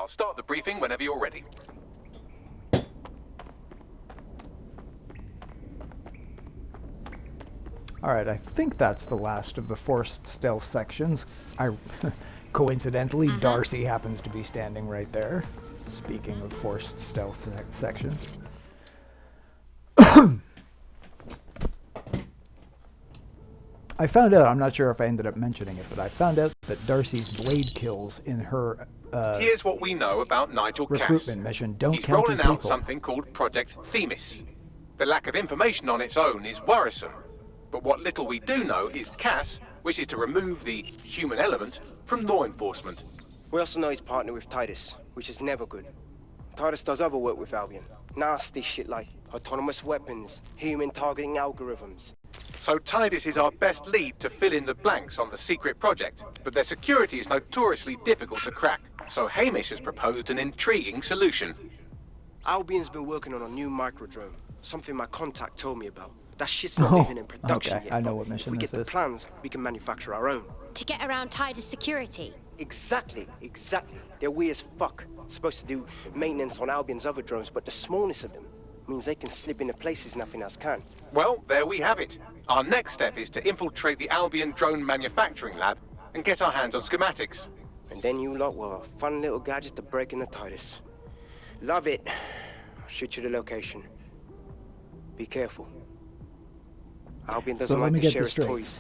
I'll start the briefing whenever you're ready. Alright, I think that's the last of the forced stealth sections. Coincidentally, Darcy happens to be standing right there. Speaking of forced stealth sections. I found out, I'm not sure if I ended up mentioning it, but I found out that Darcy's blade kills in her Here's what we know about Nigel recruitment Cass. mission don't He's count rolling as out lethal. something called Project Themis. The lack of information on its own is worrisome. But what little we do know is Cass wishes to remove the human element from law enforcement. We also know he's partnered with Titus, which is never good. Titus does other work with Albion. Nasty shit like autonomous weapons, human targeting algorithms. So Titus is our best lead to fill in the blanks on the secret project, but their security is notoriously difficult to crack. So Hamish has proposed an intriguing solution. Albion's been working on a new microdrone, something my contact told me about. That shit's not even in production okay. yet. I know but what mission if we this get the is. plans, we can manufacture our own. To get around Titus security. Exactly. They're weird as fuck. Supposed to do maintenance on Albion's other drones, but the smallness of them means they can slip into places nothing else can. Well, there we have it. Our next step is to infiltrate the Albion drone manufacturing lab and get our hands on schematics. And then you lot will have a fun little gadget to break in the Titus. Love it. I'll shoot you the location. Be careful. Albion doesn't like to share his toys.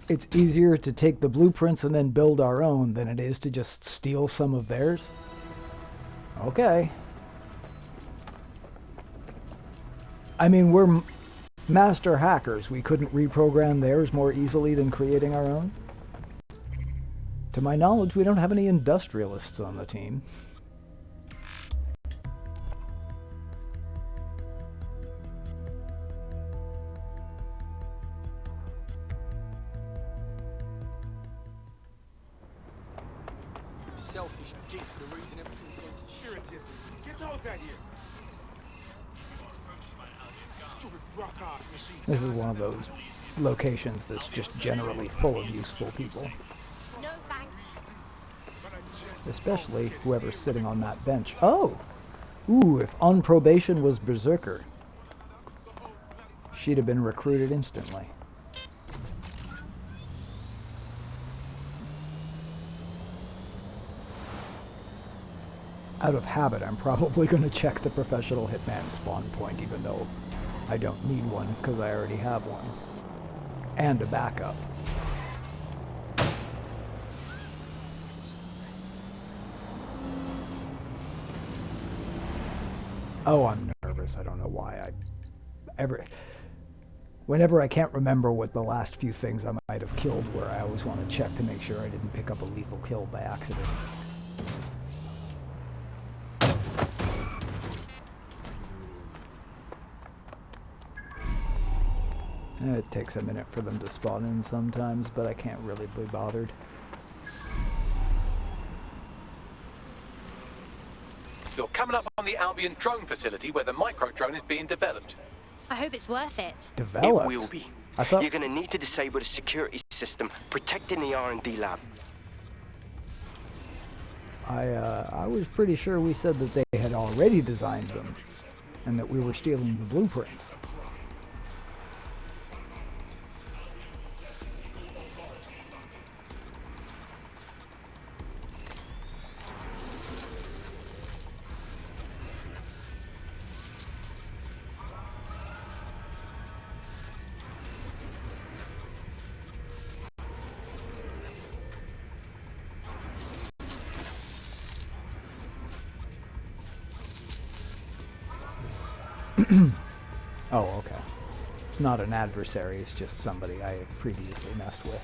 It's easier to take the blueprints and then build our own than it is to just steal some of theirs? Okay. I mean, we're master hackers. We couldn't reprogram theirs more easily than creating our own. To my knowledge, we don't have any industrialists on the team. Selfish gits are the reason everything's going to shit. Here it is. Get those out here. This is one of those locations that's just generally full of useful people. No thanks. Especially whoever's sitting on that bench. Oh! Ooh, if on probation was Berserker, she'd have been recruited instantly. Out of habit, I'm probably going to check the professional hitman spawn point, even though I don't need one because I already have one. And a backup. Oh, I'm nervous. I don't know why. Whenever I can't remember what the last few things I might have killed were, I always want to check to make sure I didn't pick up a lethal kill by accident. It takes a minute for them to spawn in sometimes, but I can't really be bothered. You're coming up on the Albion drone facility where the micro-drone is being developed. I hope it's worth it. Developed? It will be. I thought... You're gonna need to disable the security system protecting the R&D lab. I was pretty sure we said that they had already designed them, and that we were stealing the blueprints. Oh, okay. It's not an adversary, it's just somebody I have previously messed with.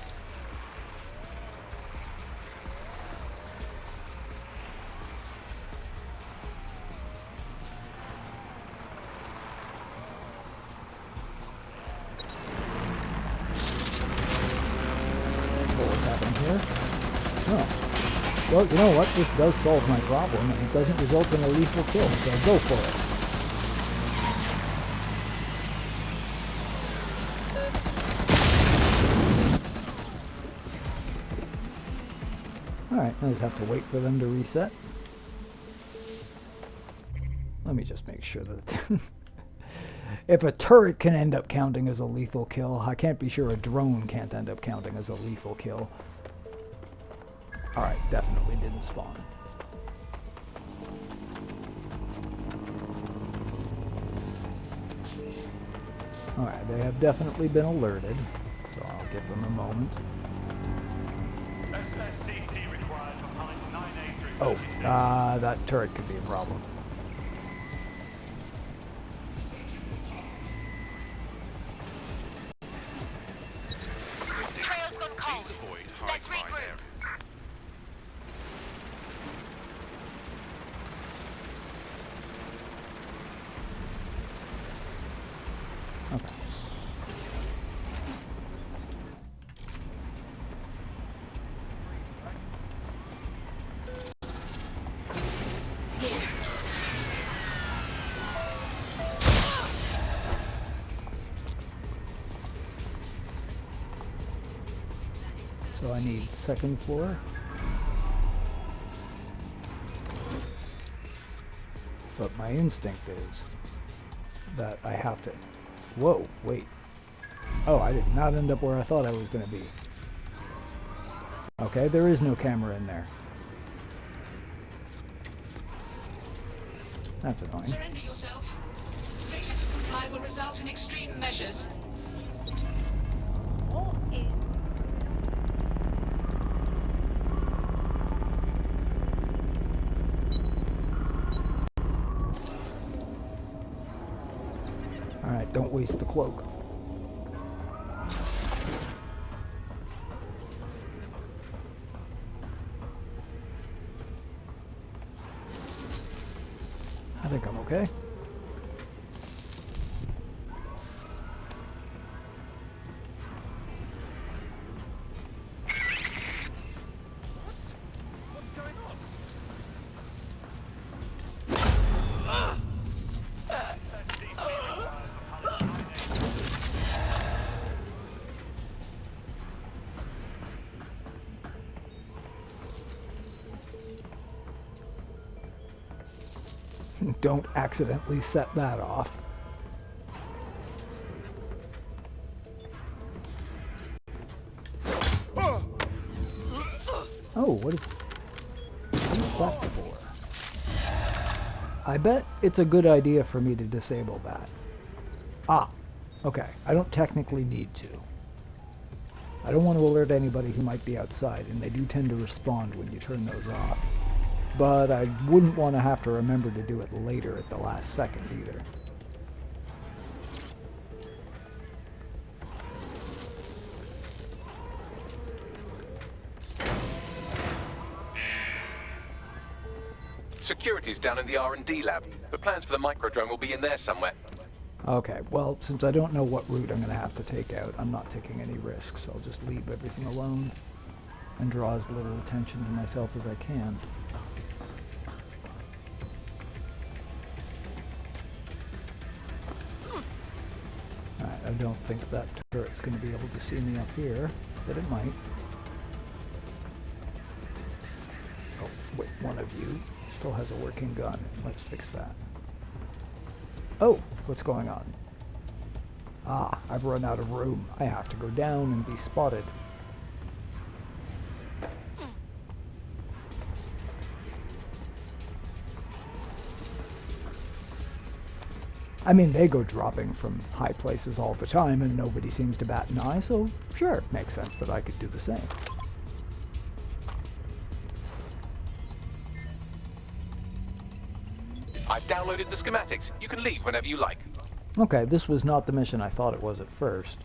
What's happening here? Oh. Well, you know what? This does solve my problem, and it doesn't result in a lethal kill, so go for it. Alright, I just have to wait for them to reset. Let me just make sure that... If a turret can end up counting as a lethal kill, I can't be sure a drone can't end up counting as a lethal kill. Alright, definitely didn't spawn. Alright, they have definitely been alerted, so I'll give them a moment. Oh, that turret could be a problem. Trail's gone cold. Let's regroup. Okay. So I need second floor. But my instinct is that I have to... Whoa, wait. Oh, I did not end up where I thought I was going to be. Okay, there is no camera in there. That's annoying. Surrender yourself. Failure to comply will result in extreme measures. Alright, don't waste the cloak. I think I'm okay. What's going on? Don't accidentally set that off. Oh, what is that for? I bet it's a good idea for me to disable that. Ah, okay. I don't technically need to. I don't want to alert anybody who might be outside, and they do tend to respond when you turn those off. But I wouldn't want to have to remember to do it later at the last second either. Security's down in the R&D lab. The plans for the microdrone will be in there somewhere. Okay, well, since I don't know what route I'm going to have to take out, I'm not taking any risks. I'll just leave everything alone and draw as little attention to myself as I can. Alright, I don't think that turret's going to be able to see me up here, but it might. Oh, wait, one of you still has a working gun. Let's fix that. Oh, what's going on? Ah, I've run out of room. I have to go down and be spotted. I mean, they go dropping from high places all the time and nobody seems to bat an eye, so sure, it makes sense that I could do the same. I've downloaded the schematics. You can leave whenever you like. Okay, this was not the mission I thought it was at first.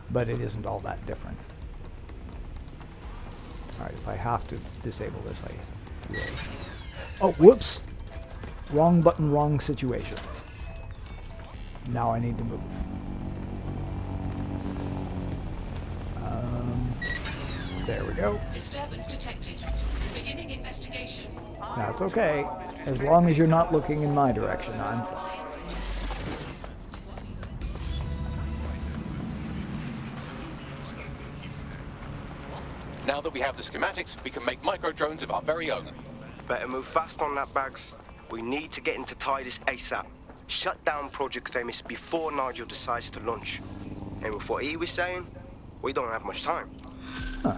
But it isn't all that different. Alright, if I have to disable this, I will. Oh, whoops! Wrong button, wrong situation. Now I need to move. There we go. Disturbance detected. Beginning investigation. That's okay. As long as you're not looking in my direction, I'm fine. Now that we have the schematics, we can make microdrones of our very own. Better move fast on that, Bags. We need to get into Titus ASAP. Shut down Project Themis before Nigel decides to launch. And with what he was saying, we don't have much time. Huh.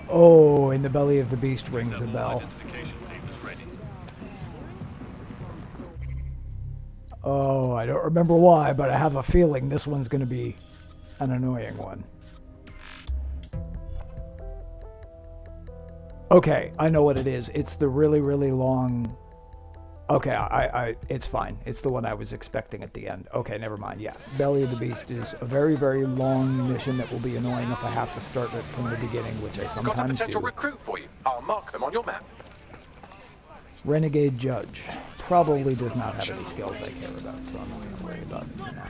Oh, in the belly of the beast rings a bell. Oh, I don't remember why, but I have a feeling this one's going to be an annoying one. Okay, I know what it is. It's the really, really long... Okay, it's fine. It's the one I was expecting at the end. Okay, never mind. Yeah, Belly of the Beast is a very, very long mission that will be annoying if I have to start it from the beginning, which I sometimes do. Got a potential recruit for you. I'll mark them on your map. Renegade Judge. Probably does not have any skills I care about, so I'm not going to worry about it for now.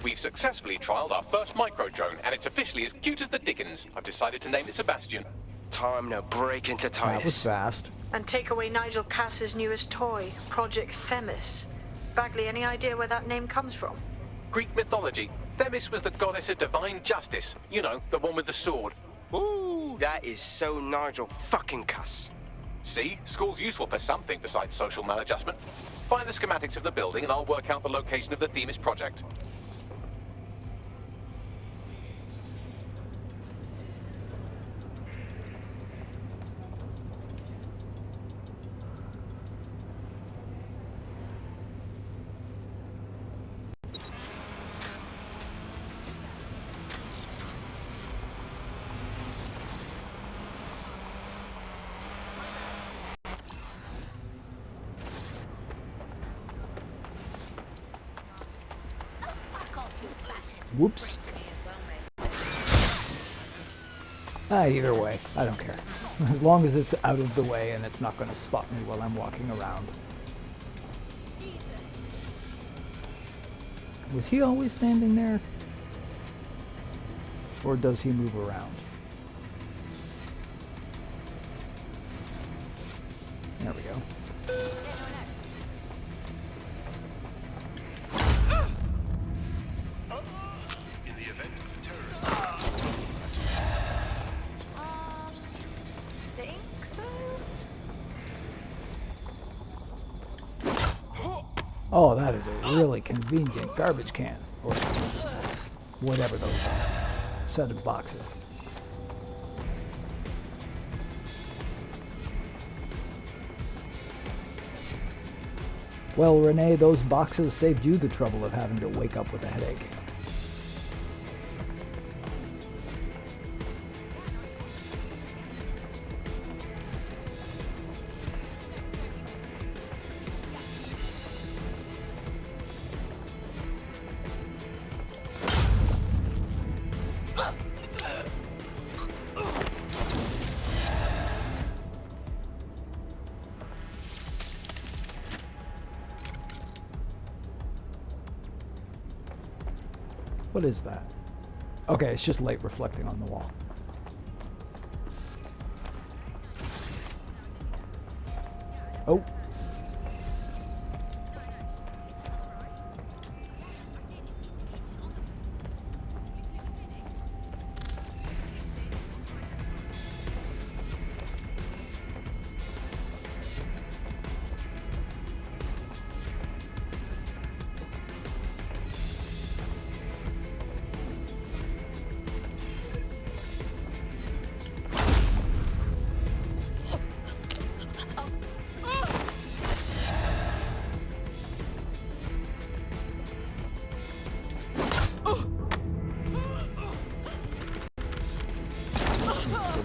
We've successfully trialed our first micro-drone, and it's officially as cute as the dickens. I've decided to name it Sebastian. Time to break into Titus. That was fast. And take away Nigel Cass's newest toy, Project Themis. Bagley, any idea where that name comes from? Greek mythology. Themis was the goddess of divine justice. You know, the one with the sword. Ooh, that is so Nigel fucking Cass. See? School's useful for something besides social maladjustment. Find the schematics of the building and I'll work out the location of the Themis project. Whoops. Either way, I don't care. As long as it's out of the way and it's not going to spot me while I'm walking around. Was he always standing there? Or does he move around? There we go. Oh, that is a really convenient garbage can, or whatever those are. Set of boxes. Well, Renee, those boxes saved you the trouble of having to wake up with a headache. What is that? Okay, it's just light reflecting on the wall. Oh.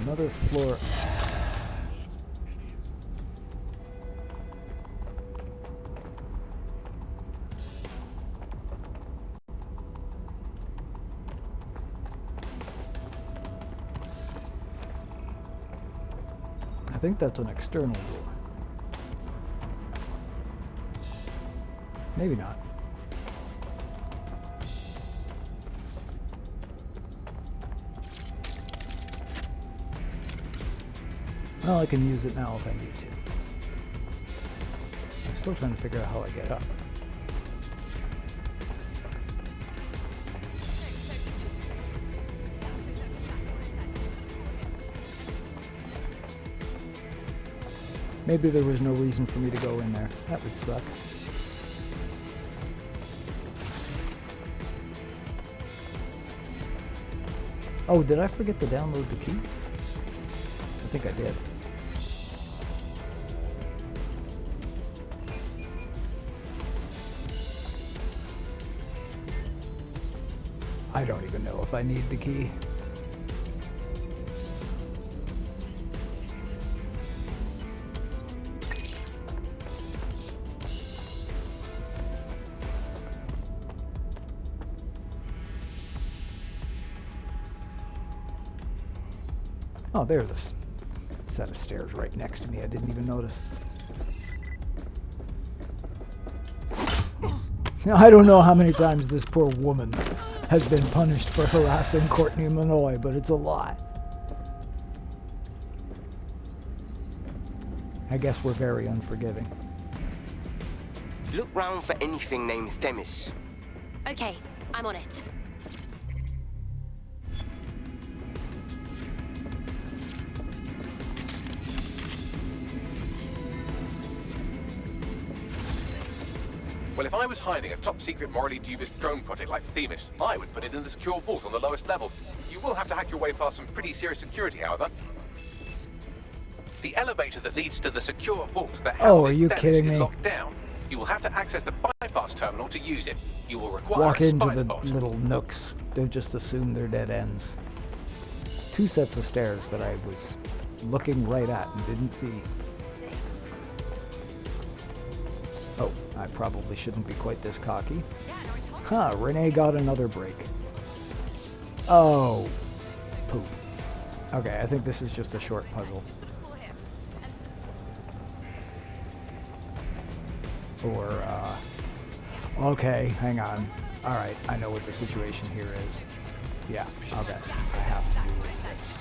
Another floor. I think that's an external door. Maybe not. Well, I can use it now if I need to. I'm still trying to figure out how I get up. Maybe there was no reason for me to go in there. That would suck. Oh, did I forget to download the key? I think I did. I don't even know if I need the key. Oh, there's a set of stairs right next to me. I didn't even notice. I don't know how many times this poor woman has been punished for harassing Courtney Minoy, but it's a lot. I guess we're very unforgiving. Look round for anything named Themis. Okay, I'm on it. Well, if I was hiding a top-secret, morally dubious drone project like Themis, I would put it in the secure vault on the lowest level. You will have to hack your way past some pretty serious security, however. The elevator that leads to the secure vault that houses Themis is locked down. You will have to access the bypass terminal to use it. You will require Walk a into spider the bot. little nooks. Don't just assume they're dead ends. 2 sets of stairs that I was looking right at and didn't see. Oh, I probably shouldn't be quite this cocky. Huh, Renee got another break. Oh, poop. Okay, I think this is just a short puzzle. Or, okay, hang on. Alright, I know what the situation here is. Yeah, okay, I have to do this.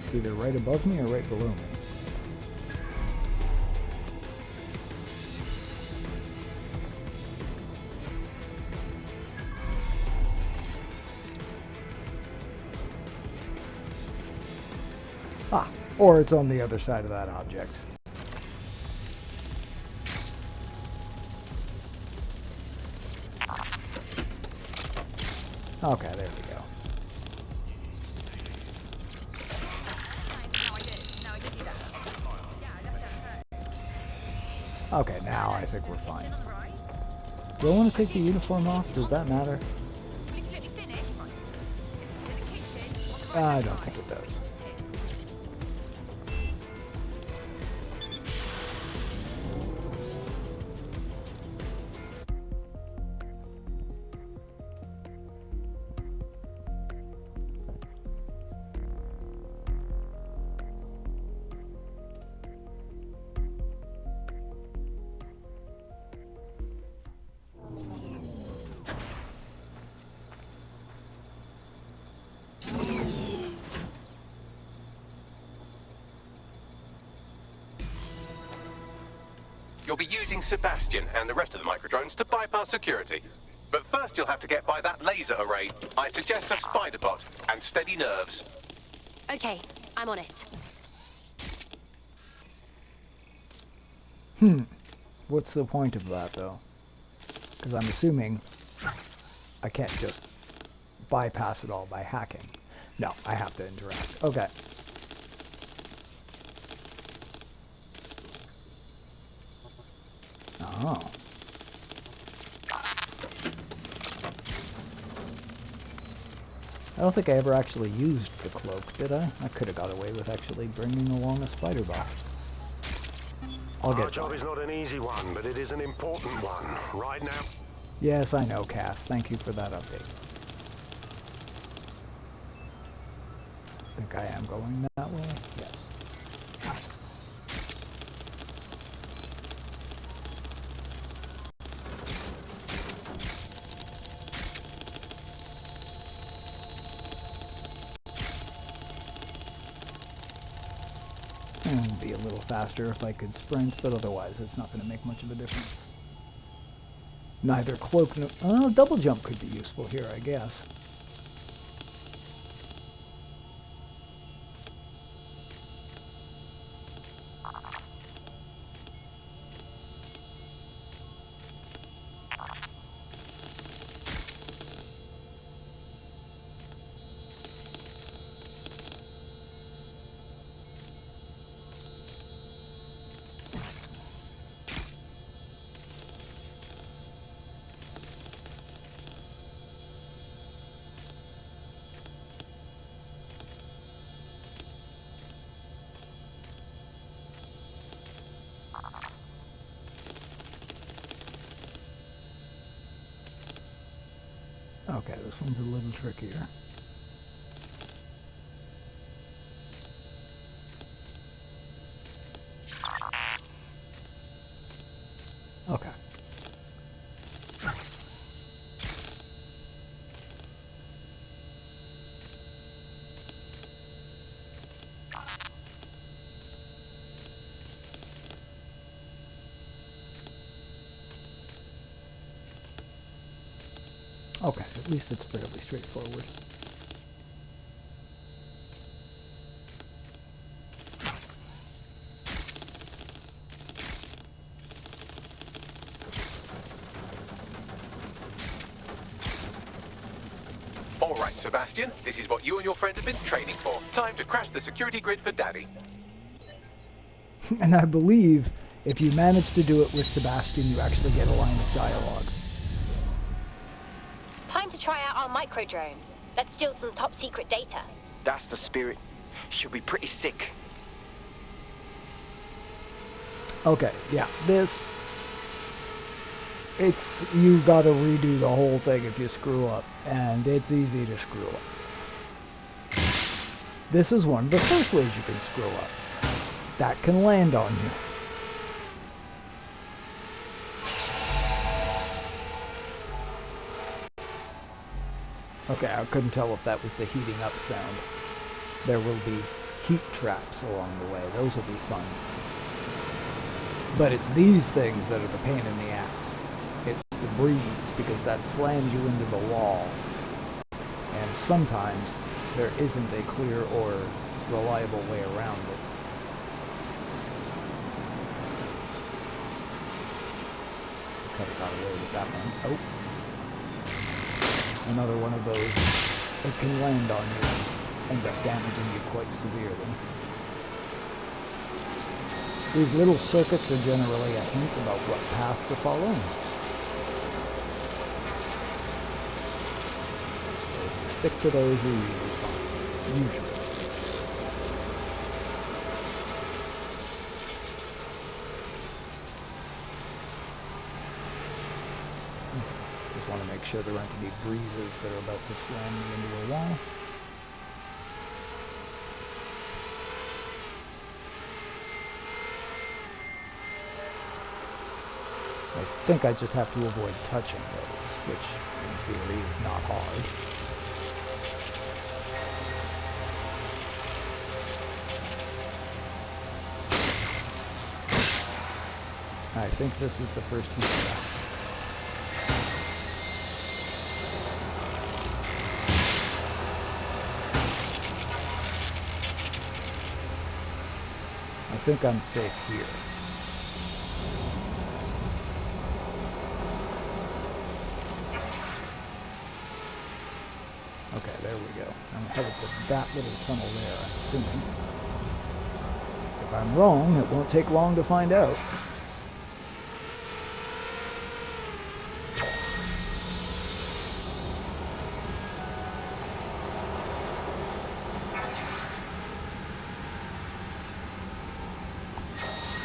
It's either right above me or right below me. Ah, or it's on the other side of that object. Okay, there we go. Okay, now I think we're fine. Do I want to take the uniform off? Does that matter? I don't think it does. You'll be using Sebastian and the rest of the microdrones to bypass security. But first you'll have to get by that laser array. I suggest a spider bot and steady nerves. Okay, I'm on it. What's the point of that, though? Because I'm assuming I can't just bypass it all by hacking. No, I have to interact. Okay. Oh. I don't think I ever actually used the cloak, did I? I could have got away with actually bringing along a spider bot. I'll get Our job is not an easy one, but it is an important one. Right now. Yes, I know, Cass. Thank you for that update. I think I am going that way. Yes. It would be a little faster if I could sprint, but otherwise it's not going to make much of a difference. Neither cloak nor... Oh, double jump could be useful here, I guess. Okay, this one's a little trickier. Okay. Okay, at least it's fairly straightforward. All right, Sebastian, this is what you and your friends have been training for. Time to crash the security grid for Daddy. And I believe if you manage to do it with Sebastian, you actually get a line of dialogue. Time to try out our micro-drone. Let's steal some top-secret data. That's the spirit. She'll be pretty sick. Okay, yeah, you gotta redo the whole thing if you screw up, and it's easy to screw up. This is one of the first ways you can screw up. That can land on you. Okay, I couldn't tell if that was the heating up sound. There will be heat traps along the way. Those will be fun. But it's these things that are the pain in the ass. It's the breeze, because that slams you into the wall. And sometimes there isn't a clear or reliable way around it. Could have got away with that one. Oh. Another one of those that can land on you and end up damaging you quite severely. These little circuits are generally a hint about what path to follow. So stick to those, you're usually fine. Usually. Just want to make sure there aren't any breezes that are about to slam me into a wall. I think I just have to avoid touching those, which in theory is not hard. I think this is the first heat trap. I think I'm safe here. Okay, there we go. I'm headed to that little tunnel there, I'm assuming. If I'm wrong, it won't take long to find out.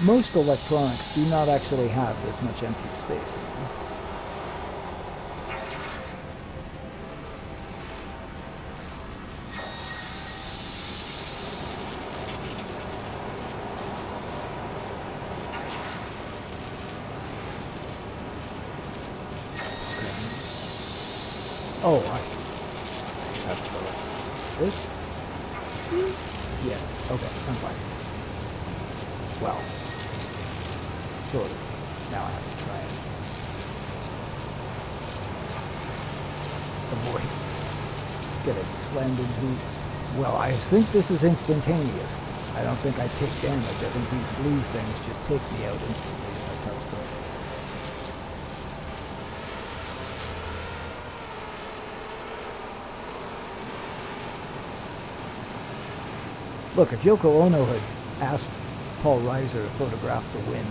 Most electronics do not actually have this much empty space in them. Oh, I see. That's the this? Yeah, okay, I'm fine. Well, sort of. Now I have to try and avoid getting slammed into. Well, I think this is instantaneous. I don't think I take damage. I think these blue things just take me out instantly if I touch them. Look, if Yoko Ono had asked Paul Reiser to photograph the wind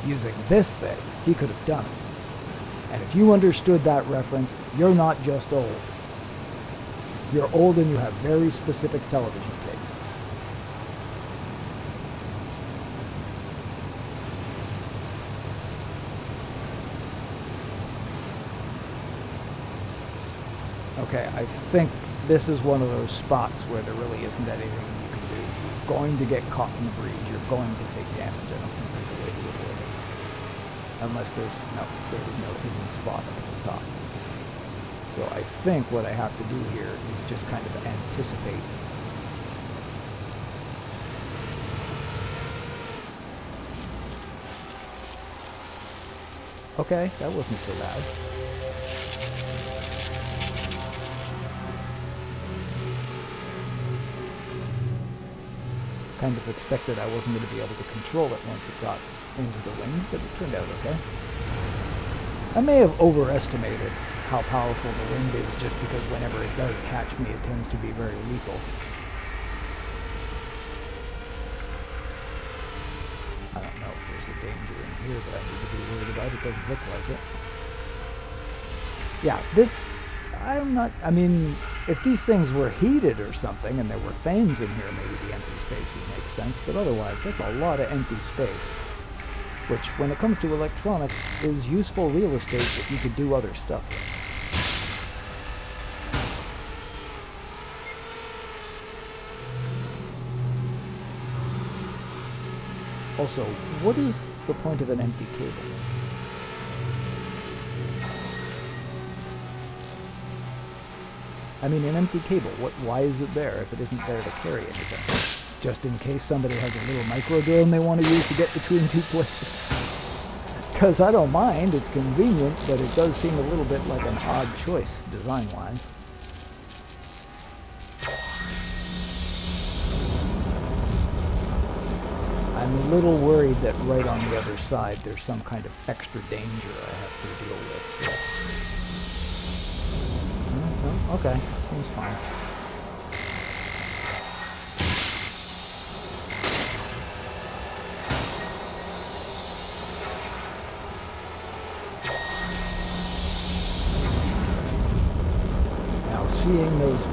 using this thing, he could have done it. And if you understood that reference, you're not just old. You're old and you have very specific television tastes. Okay, I think this is one of those spots where there really isn't anything you can do. You're going to get caught in the breeze. You're going to take damage. I don't think there's a way to avoid it. Unless there is no hidden spot up at the top. So I think what I have to do here is just kind of anticipate. Okay, that wasn't so bad. Kind of expected I wasn't going to be able to control it once it got into the wind, but it turned out okay. I may have overestimated how powerful the wind is just because whenever it does catch me, it tends to be very lethal. I don't know if there's a danger in here that I need to be worried about. It doesn't look like it. Yeah, I mean, if these things were heated or something and there were fans in here, maybe the empty space would make sense, but otherwise, that's a lot of empty space. Which, when it comes to electronics, is useful real estate that you could do other stuff with. Also, what is the point of an empty cable? I mean, an empty cable, why is it there if it isn't there to carry anything? Just in case somebody has a little micro drone they want to use to get between two places. Because I don't mind, it's convenient, but it does seem a little bit like an odd choice, design-wise. I'm a little worried that right on the other side there's some kind of extra danger I have to deal with. Okay, seems fine. Now, seeing those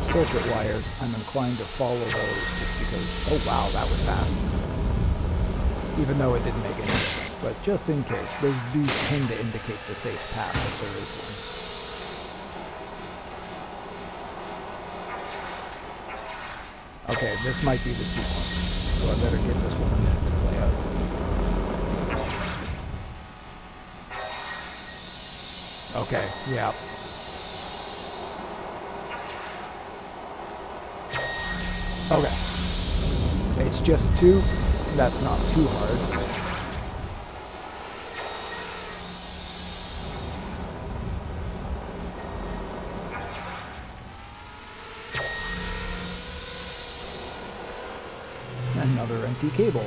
circuit wires, I'm inclined to follow those just because, oh wow, that was fast. Even though it didn't make any difference, but just in case, those do tend to indicate the safe path if there is one. Okay, this might be the sequence, so I better give this one a minute to play out. Okay, yeah. Okay. It's just two. That's not too hard. Another empty cable.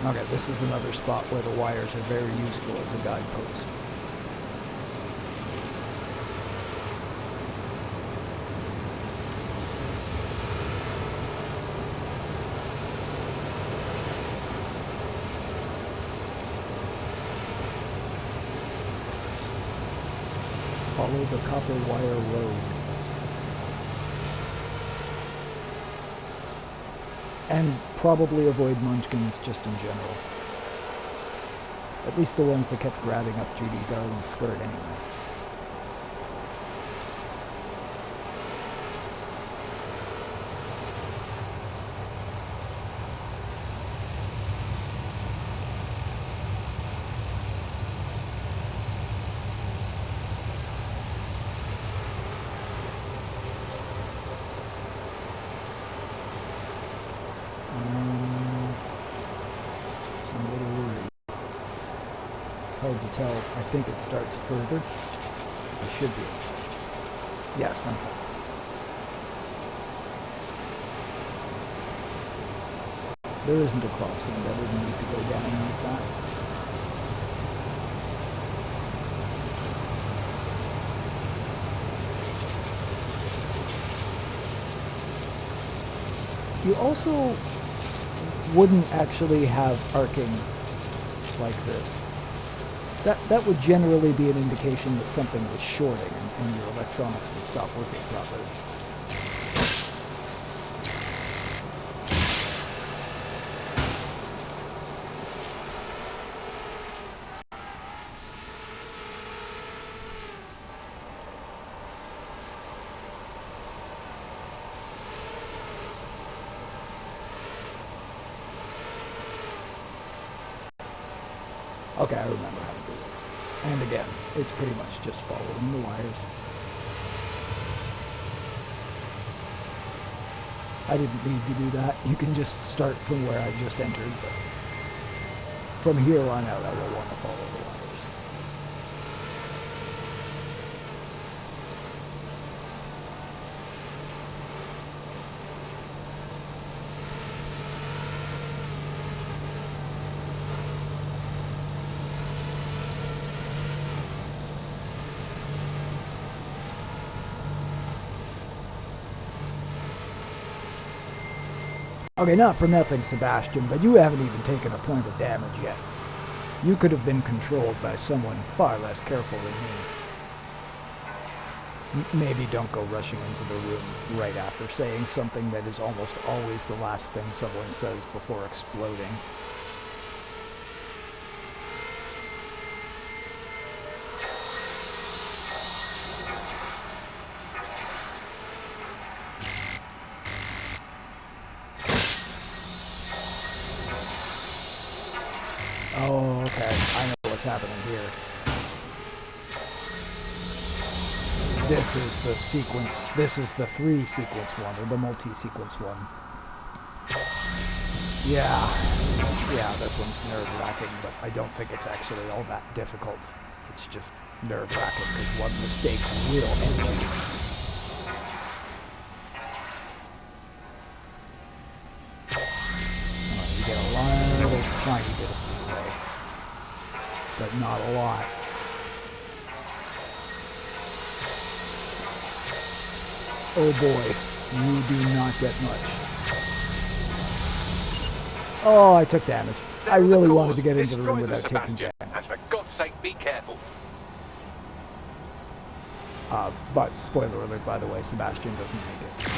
Okay, this is another spot where the wires are very useful as a guidepost. Follow the copper wire road. And probably avoid munchkins just in general. At least the ones that kept grabbing up Judy's darling skirt anyway. Hard to tell. I think it starts further. It should be. Yes, okay. There isn't a crosswind. I didn't need to go down like that. You also wouldn't actually have arcing like this. That would generally be an indication that something was shorting and your electronics would stop working properly. Okay, I remember how to do this. And again, it's pretty much just following the wires. I didn't need to do that. You can just start from where I just entered, but from here on out, I will want to follow the wires. Okay, not for nothing, Sebastian, but you haven't even taken a point of damage yet. You could have been controlled by someone far less careful than me. Maybe don't go rushing into the room right after saying something that is almost always the last thing someone says before exploding. Oh, okay. I know what's happening here. This is the sequence. This is the 3-sequence one, or the multi-sequence one. Yeah. Yeah, this one's nerve-wracking, but I don't think it's actually all that difficult. It's just nerve-wracking, because one mistake will end you. You get a little tiny bit of leeway, but not a lot. Oh boy, you do not get much. Oh, I took damage. I really wanted to get into the room without taking damage. And for God's sake, be careful. But, spoiler alert, by the way, Sebastian doesn't make it.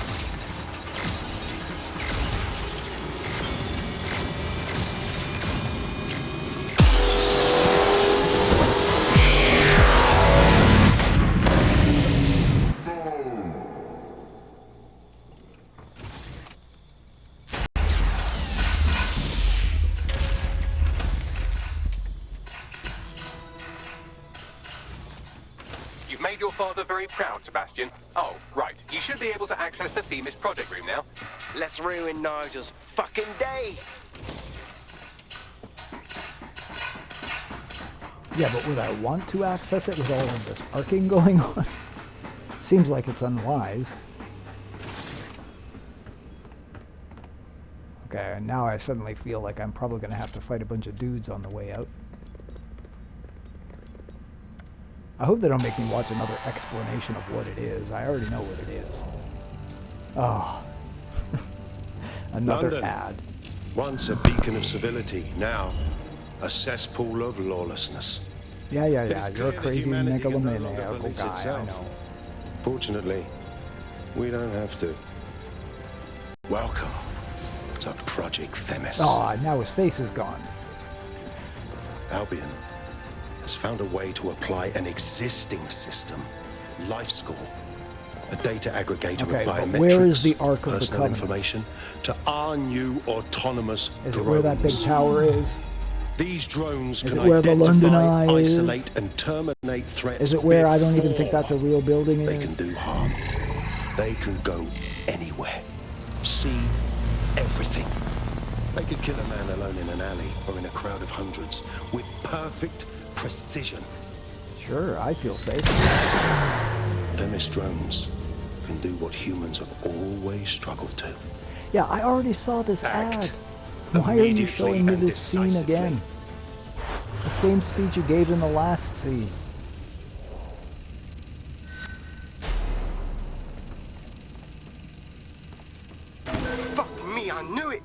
Made your father very proud, Sebastian. Oh, right. You should be able to access the Themis project room now. Let's ruin Nigel's fucking day. Yeah, but would I want to access it with all of this arcing going on? Seems like it's unwise. Okay, and now I suddenly feel like I'm probably going to have to fight a bunch of dudes on the way out. I hope they don't make me watch another explanation of what it is. I already know what it is. Oh. Another London, ad. once a beacon of civility, now a cesspool of lawlessness. Yeah. You're You're a crazy megalomaniacal guy, I know. Fortunately, we don't have to. Welcome to Project Themis. Oh, now his face is gone. Albion has found a way to apply an existing system, Life Score, a data aggregator Okay, of but biometrics, where is the Ark of the personal Covenant? information, to our new autonomous Is it drones. where that big tower is? These drones Is can it where the London identify, Eye is? isolate, and terminate threats. Is it where I don't even think before that's a real building they is? can do harm. They can go anywhere, see everything. They could kill a man alone in an alley or in a crowd of hundreds with perfect precision. Sure, I feel safe. Themis drones can do what humans have always struggled to. Yeah, I already saw this Act ad. Why are you immediately showing me and this scene decisively. again? It's the same speech you gave in the last scene. Fuck me, I knew it.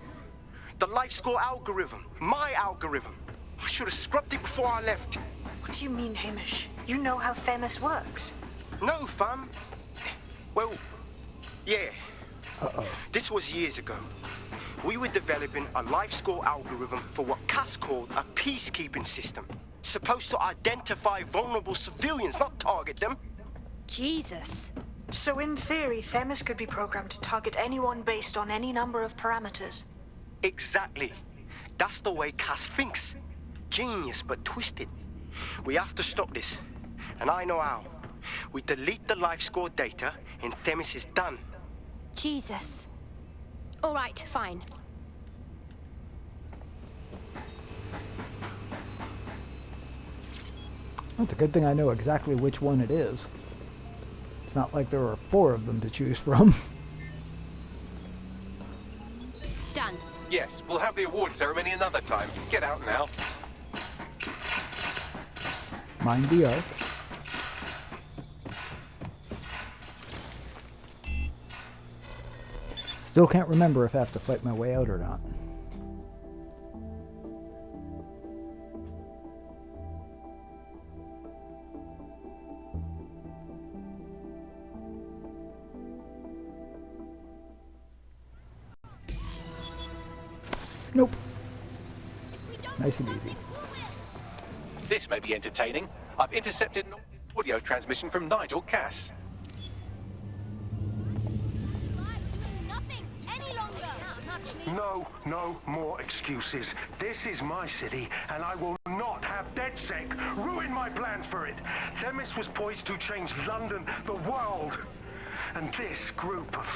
The life score algorithm. My algorithm. I should have scrubbed it before I left. What do you mean, Hamish? You know how Themis works. No, fam. Well, yeah. Uh-oh. This was years ago. We were developing a life score algorithm for what Cass called a peacekeeping system. Supposed to identify vulnerable civilians, not target them. Jesus. So in theory, Themis could be programmed to target anyone based on any number of parameters. Exactly. That's the way Cass thinks. genius but twisted. We have to stop this, and I know how. We delete the life score data, and Themis is done. Jesus. All right, fine. It's a good thing I know exactly which one it is. It's not like there are 4 of them to choose from. Done. Yes, we'll have the award ceremony another time. Get out now. Mind the arcs. Still can't remember if I have to fight my way out or not. Nope. Nice and easy. This may be entertaining. I've intercepted an audio transmission from Nigel Cass. No more excuses. This is my city, and I will not have DedSec ruin my plans for it. Themis was poised to change London, the world. And this group of...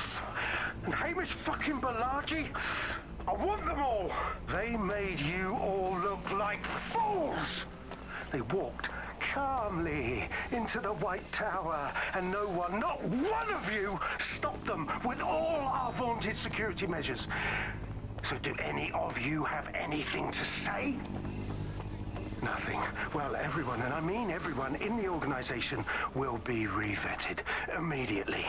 And Hamish fucking Balaji? I want them all. They made you all look like fools. They walked calmly into the White Tower, and no one, not one of you, stopped them with all our vaunted security measures. So do any of you have anything to say? Nothing. Well, everyone, and I mean everyone in the organization, will be revetted immediately.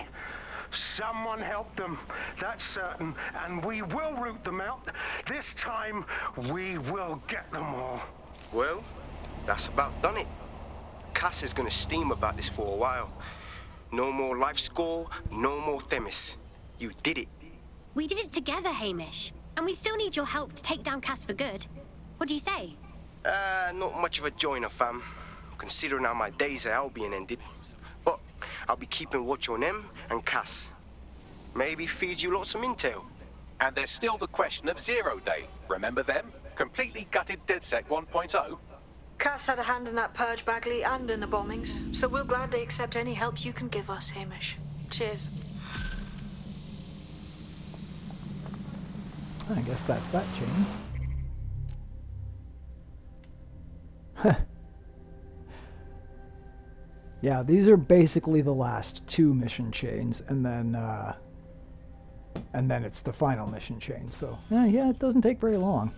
Someone help them, that's certain, and we will root them out. This time, we will get them all. Well, that's about done it. Cass is gonna steam about this for a while. No more life score, no more Themis. You did it. We did it together, Hamish. And we still need your help to take down Cass for good. What do you say? Not much of a joiner, fam. Considering how my days at Albion ended. But I'll be keeping watch on them and Cass. Maybe feed you lots of intel. And there's still the question of Zero Day. Remember them? Completely gutted DedSec 1.0. Cass had a hand in that purge, Bagley, and in the bombings, so we'll gladly accept any help you can give us, Hamish. Cheers. I guess that's that chain. Huh. Yeah, these are basically the last 2 mission chains, and then it's the final mission chain. So yeah, it doesn't take very long.